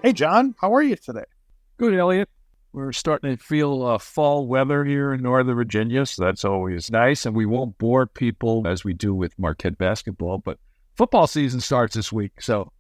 Hey, John, how are you today? Good, Elliot. We're starting to feel fall weather here in Northern Virginia, so that's always nice. And we won't bore people as we do with Marquette basketball, but football season starts this week, so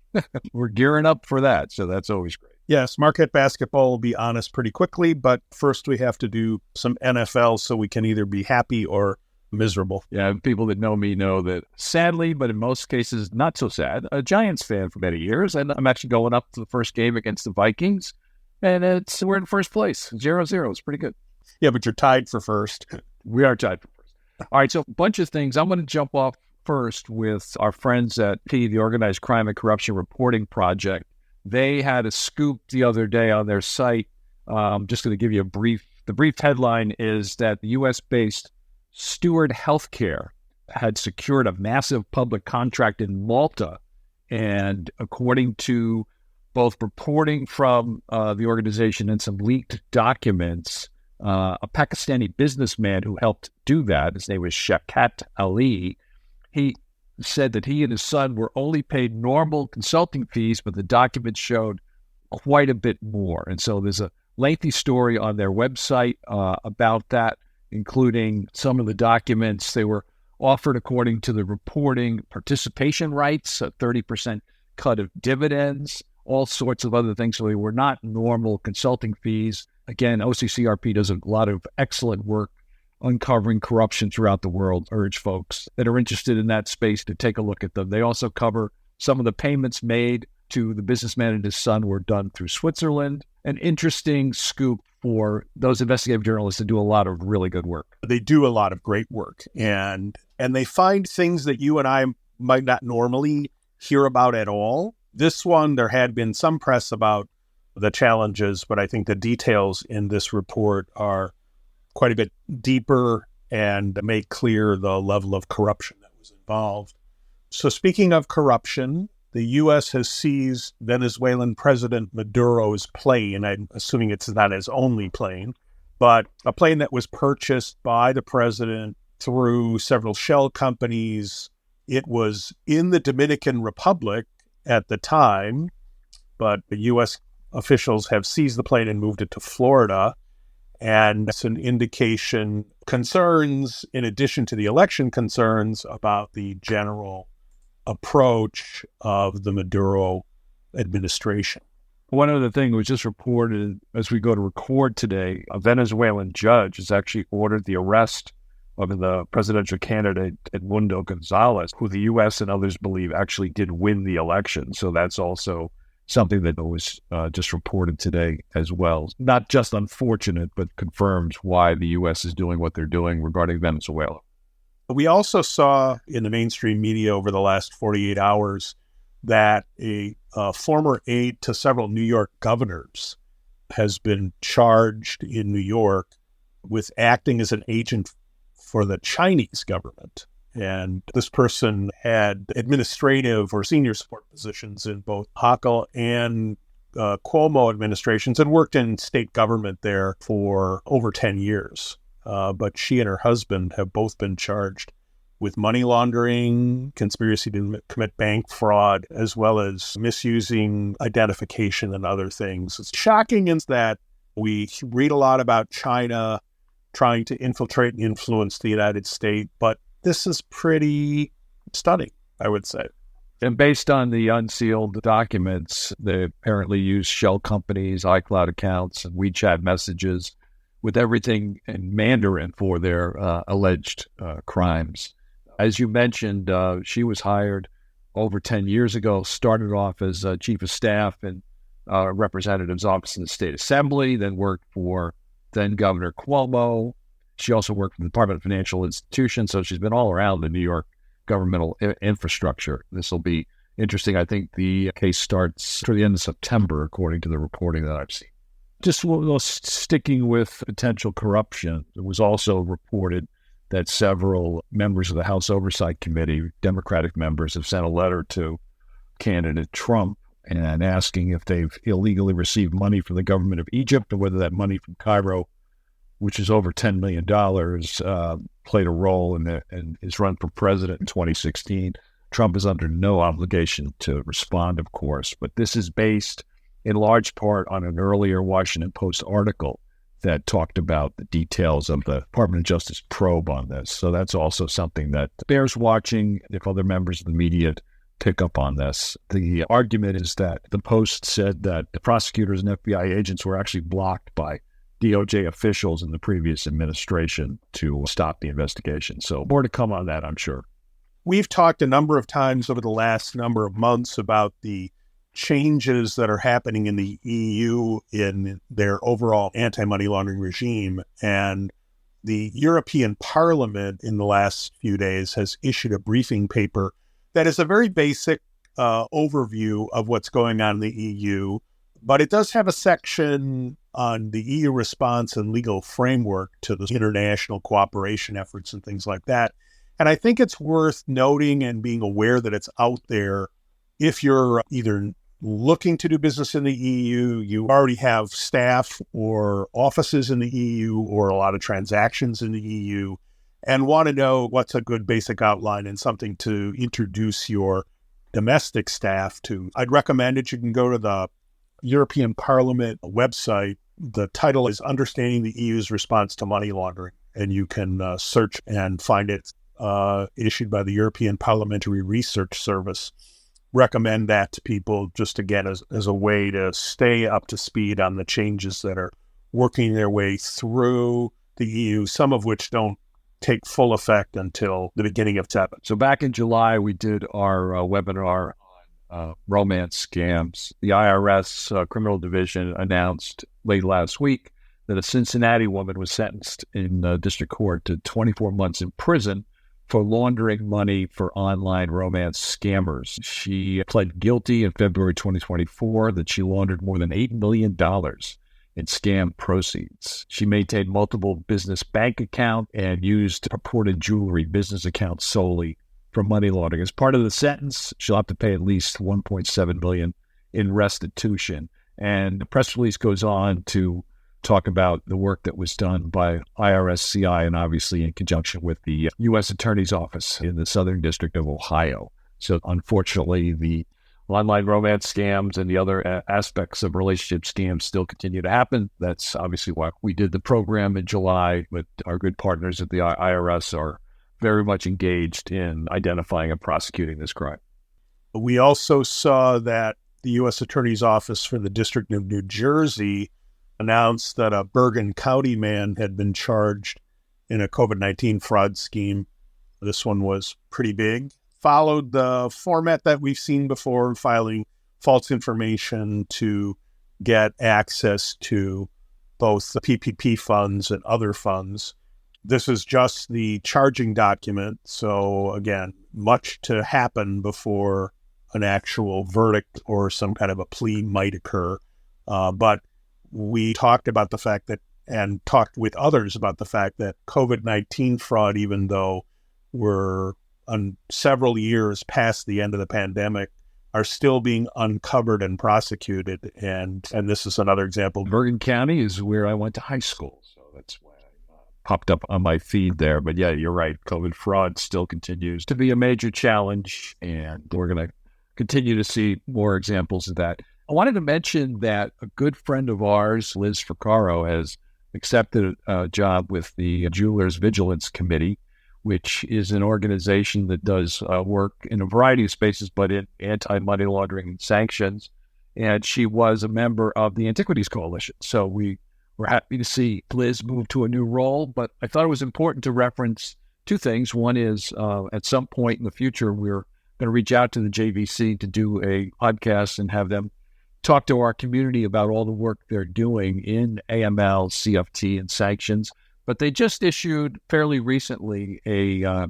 we're gearing up for that. So that's always great. Yes, Marquette basketball will be on us pretty quickly, but first we have to do some NFL so we can either be happy or miserable. Yeah, people that know me know that sadly, but in most cases not so sad, a Giants fan for many years, and I'm actually going up to the first game against the Vikings, and we're in first place, 0-0. It's pretty good. Yeah, but you're tied for first. We are tied for first. All right, so a bunch of things. I'm going to jump off first with our friends at the Organized Crime and Corruption Reporting Project. They had a scoop the other day on their site. I'm just going to give you the brief headline is that the U.S.-based Steward Healthcare had secured a massive public contract in Malta. And according to both reporting from the organization and some leaked documents, a Pakistani businessman who helped do that, his name was Shaukat Ali, he said that he and his son were only paid normal consulting fees, but the documents showed quite a bit more. And so there's a lengthy story on their website about that, including some of the documents. They were offered, according to the reporting, participation rights, a 30% cut of dividends, all sorts of other things. So they were not normal consulting fees. Again, OCCRP does a lot of excellent work uncovering corruption throughout the world. Urge folks that are interested in that space to take a look at them. They also cover some of the payments made to the businessman and his son were done through Switzerland. An interesting scoop for those investigative journalists that do a lot of really good work. They do a lot of great work, and they find things that you and I might not normally hear about at all. This one, there had been some press about the challenges, but I think the details in this report are quite a bit deeper and make clear the level of corruption that was involved. So speaking of corruption, the U.S. has seized Venezuelan President Maduro's plane. I'm assuming it's not his only plane, but a plane that was purchased by the president through several shell companies. It was in the Dominican Republic at the time, but the U.S. officials have seized the plane and moved it to Florida. And it's an indication, concerns, in addition to the election concerns, about the general approach of the Maduro administration. One other thing was just reported as we go to record today, a Venezuelan judge has actually ordered the arrest of the presidential candidate Edmundo Gonzalez, who the U.S. and others believe actually did win the election. So that's also something that was just reported today as well. Not just unfortunate, but confirms why the U.S. is doing what they're doing regarding Venezuela. We also saw in the mainstream media over the last 48 hours that a former aide to several New York governors has been charged in New York with acting as an agent for the Chinese government. And this person had administrative or senior support positions in both Hochul and Cuomo administrations and worked in state government there for over 10 years. But she and her husband have both been charged with money laundering, conspiracy to commit bank fraud, as well as misusing identification and other things. It's shocking in that we read a lot about China trying to infiltrate and influence the United States, but this is pretty stunning, I would say. And based on the unsealed documents, they apparently use shell companies, iCloud accounts, and WeChat messages with everything in Mandarin for their alleged crimes. As you mentioned, she was hired over 10 years ago, started off as chief of staff in representative's office in the state assembly, then worked for then Governor Cuomo. She also worked for the Department of Financial Institutions, so she's been all around the New York governmental infrastructure. This will be interesting. I think the case starts toward the end of September, according to the reporting that I've seen. Just sticking with potential corruption, it was also reported that several members of the House Oversight Committee, Democratic members, have sent a letter to candidate Trump and asking if they've illegally received money from the government of Egypt and whether that money from Cairo, which is over $10 million, played a role in his run for president in 2016. Trump is under no obligation to respond, of course, but this is based in large part on an earlier Washington Post article that talked about the details of the Department of Justice probe on this. So that's also something that bears watching if other members of the media pick up on this. The argument is that the Post said that the prosecutors and FBI agents were actually blocked by DOJ officials in the previous administration to stop the investigation. So more to come on that, I'm sure. We've talked a number of times over the last number of months about the changes that are happening in the EU in their overall anti-money laundering regime. And the European Parliament in the last few days has issued a briefing paper that is a very basic overview of what's going on in the EU, but it does have a section on the EU response and legal framework to the international cooperation efforts and things like that. And I think it's worth noting and being aware that it's out there if you're either looking to do business in the EU, you already have staff or offices in the EU or a lot of transactions in the EU, and want to know what's a good basic outline and something to introduce your domestic staff to. I'd recommend it. You can go to the European Parliament website. The title is Understanding the EU's Response to Money Laundering, and you can search and find it issued by the European Parliamentary Research Service. Recommend that to people just, again, as a way to stay up to speed on the changes that are working their way through the EU, some of which don't take full effect until the beginning of September. So back in July, we did our webinar on romance scams. The IRS Criminal Division announced late last week that a Cincinnati woman was sentenced in district court to 24 months in prison for laundering money for online romance scammers. She pled guilty in February 2024 that she laundered more than $8 million in scam proceeds. She maintained multiple business bank accounts and used purported jewelry business accounts solely for money laundering. As part of the sentence, she'll have to pay at least $1.7 million in restitution. And the press release goes on to talk about the work that was done by IRSCI and obviously in conjunction with the U.S. Attorney's Office in the Southern District of Ohio. So unfortunately, the online romance scams and the other aspects of relationship scams still continue to happen. That's obviously why we did the program in July, but our good partners at the IRS are very much engaged in identifying and prosecuting this crime. We also saw that the U.S. Attorney's Office for the District of New Jersey announced that a Bergen County man had been charged in a COVID-19 fraud scheme. This one was pretty big. Followed the format that we've seen before, filing false information to get access to both the PPP funds and other funds. This is just the charging document. So again, much to happen before an actual verdict or some kind of a plea might occur. But we talked about the fact that, and talked with others about the fact that COVID-19 fraud, even though we're several years past the end of the pandemic, are still being uncovered and prosecuted. And this is another example. Bergen County is where I went to high school. So that's why I popped up on my feed there. But yeah, you're right. COVID fraud still continues to be a major challenge. And we're going to continue to see more examples of that. I wanted to mention that a good friend of ours, Liz Ficaro, has accepted a job with the Jewelers Vigilance Committee, which is an organization that does work in a variety of spaces, but in anti-money laundering and sanctions. And she was a member of the Antiquities Coalition. So we were happy to see Liz move to a new role, but I thought it was important to reference two things. One is at some point in the future, we're going to reach out to the JVC to do a podcast and have them talk to our community about all the work they're doing in AML, CFT, and sanctions. But they just issued fairly recently a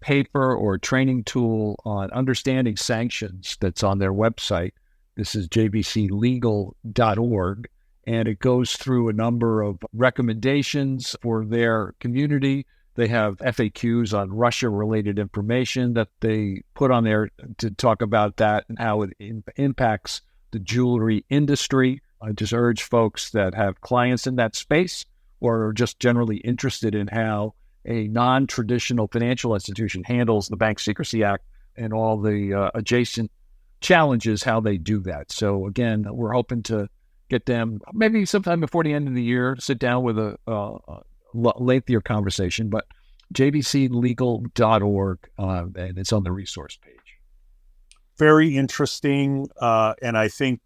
paper or training tool on understanding sanctions that's on their website. This is jvclegal.org, and it goes through a number of recommendations for their community. They have FAQs on Russia-related information that they put on there to talk about that and how it impacts the jewelry industry. I just urge folks that have clients in that space or are just generally interested in how a non-traditional financial institution handles the Bank Secrecy Act and all the adjacent challenges how they do that. So again, we're hoping to get them maybe sometime before the end of the year, sit down with a lengthier conversation, but jbclegal.org, and it's on the resource page. Very interesting, and I think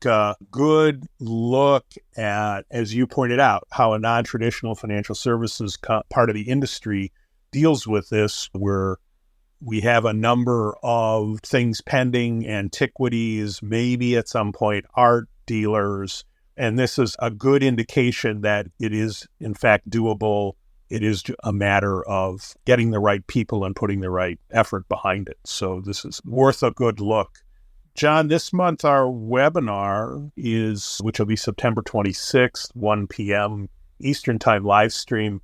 good look at, as you pointed out, how a non-traditional financial services part of the industry deals with this, where we have a number of things pending, antiquities, maybe at some point art dealers, and this is a good indication that it is, in fact, doable. It is a matter of getting the right people and putting the right effort behind it. So this is worth a good look. John, this month our webinar which will be September 26th, 1 p.m. Eastern Time live stream,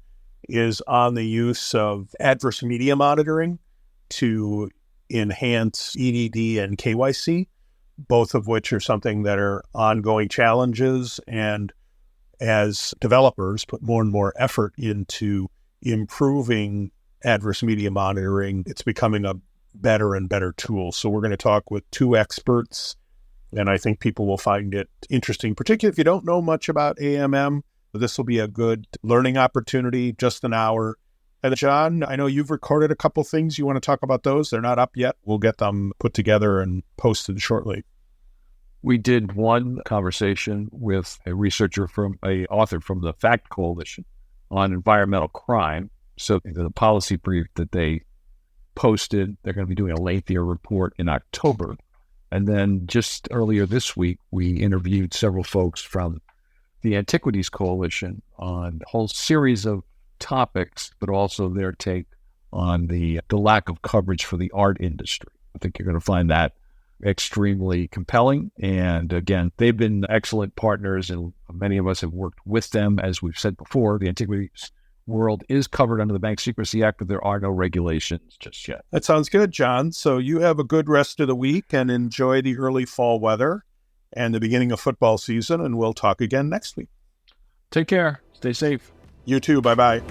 is on the use of adverse media monitoring to enhance EDD and KYC, both of which are something that are ongoing challenges. And as developers put more and more effort into improving adverse media monitoring, it's becoming a better and better tool. So we're going to talk with two experts, and I think people will find it interesting, particularly if you don't know much about AMM. This will be a good learning opportunity, just an hour. And John, I know you've recorded a couple things. You want to talk about those? They're not up yet. We'll get them put together and posted shortly. We did one conversation with a author from the FACT Coalition on environmental crime. So the policy brief that they posted, they're going to be doing a lengthier report in October. And then just earlier this week, we interviewed several folks from the Antiquities Coalition on a whole series of topics, but also their take on the lack of coverage for the art industry. I think you're going to find that extremely compelling. And again, they've been excellent partners, and many of us have worked with them. As we've said before, the antiquities world is covered under the Bank Secrecy Act, but there are no regulations just yet. That sounds good, John. So you have a good rest of the week and enjoy the early fall weather and the beginning of football season, and we'll talk again next week. Take care. Stay safe. You too. Bye-bye.